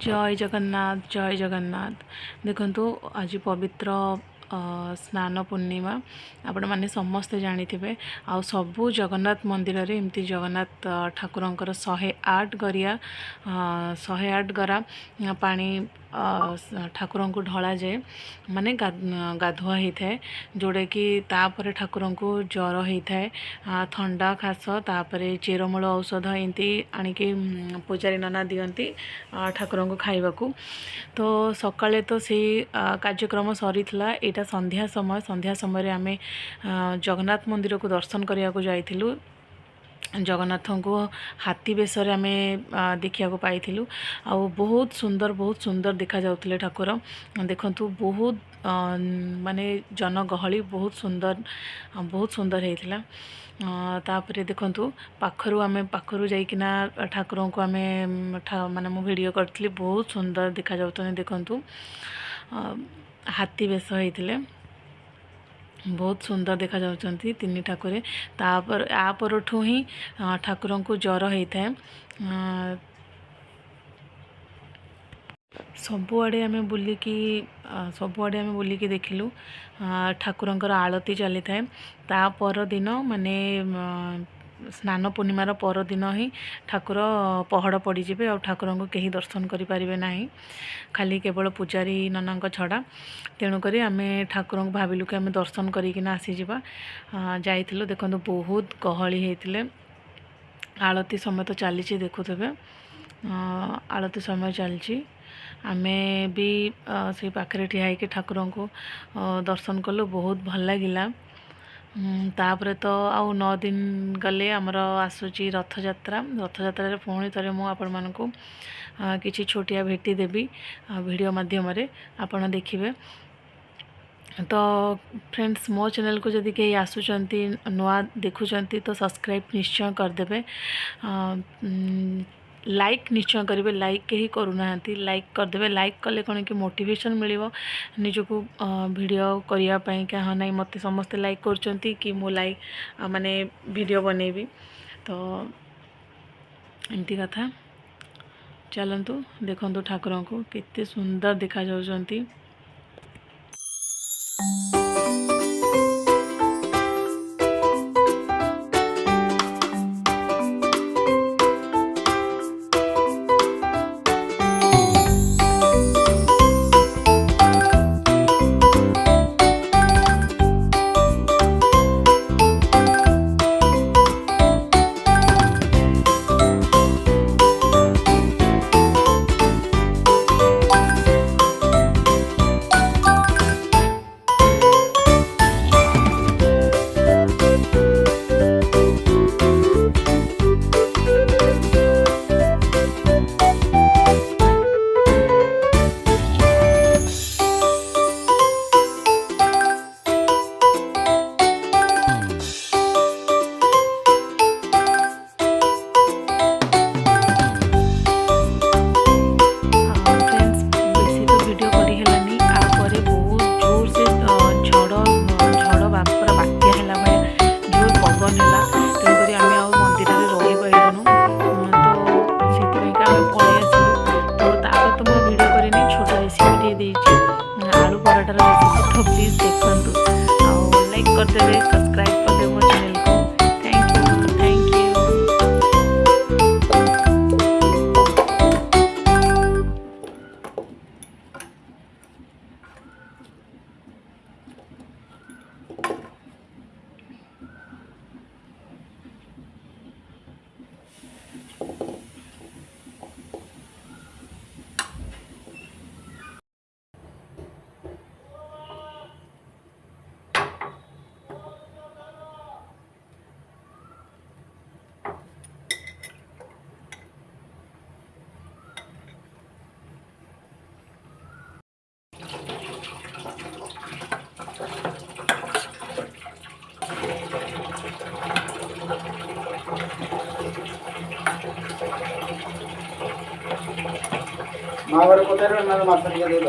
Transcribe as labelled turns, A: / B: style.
A: जय जगन्नाथ जय जगन्नाथ। देखंतु आज पवित्र स्नान पूर्णिमा आपण माने समस्ते जानिथिबे। आ सबु जगन्नाथ मंदिर रे एमती जगन्नाथ ठाकुरंकर 108 गरिया 108 गरा पानी ठाकुर को ढला जाए माने गाधुआ होता है जोड़ा कि तापर ठाकुर को ज्वर होता है थंडा खास तापर चेरमूल औषध एमती आणिकी पूजारी नना दियंती ठाकुर को खाइबा को। तो सकाळे तो से कार्यक्रम सरी एटा संध्या समय आम जगन्नाथ मंदिर को दर्शन करने को जाइथिलु। जगन्नाथ को हाथी बेस आम देखा पाई आ बहुत सुंदर देखा जाउथिले ठाकुर। देखंतु बहुत माने जनगहली बहुत सुंदर होता। तापर देखंतु पाखरु आम पाखरु जाइकिना ठाकुर को आम माने मु वीडियो करथली बहुत सुंदर देखा जाउतने। देखंतु हाथी बेस होइथिले बहुत सुंदर देखा जाउछंती तीन ठाकुरे। तापर आ परठू ही ठाकुर को ज्वर होता है। सबुआड़े आम बुलिकी देखिलु ठाकुरंकर आलती चली थाए। ता पर दिन माने स्नान पूर्णिमार पर दिन ही ठाकुर पहड़ पड़े और ठाकुर को कहीं दर्शन करें ना खाली केवल पूजारी नना छड़ा। तेणुक आम ठाकुर को भाविलु कि आम दर्शन करना आसीजा जाइलु। देखो बहुत गहली होते आलती समय तो चली देखुवे आलती समय चलची आमे भी से पाखे ठिया होकर ठाकुर को दर्शन कलु बहुत भल लगिला। तापर तो आउ 9 दिन गले आमर आसूची रथ यात्रा पुणी थे मुझे आपण मानक किसी छोटिया भेटी देवी वीडियो माध्यम आपण देखिए। तो फ्रेंड्स मो चैनल को जदि कहीं आसुचंती नुआ देखुचंती तो सब्सक्राइब निश्चय करदे। लाइक निश्चय करेंगे लाइक कहीं करूना लाइक करदे। लाइक कले कौन कि मोटिवेशन मिलिवो निजको वीडियो करने क्या हाँ ना मत समस्ते लाइक करचंती कि मो लाइक माने वीडियो बनेबी। तो एमती कथा चलतु देखंतु ठाकुर को केते सुंदर देखा जाउछंती।
B: মা বাড়ি কোথায় মাছ দিয়ে দিল।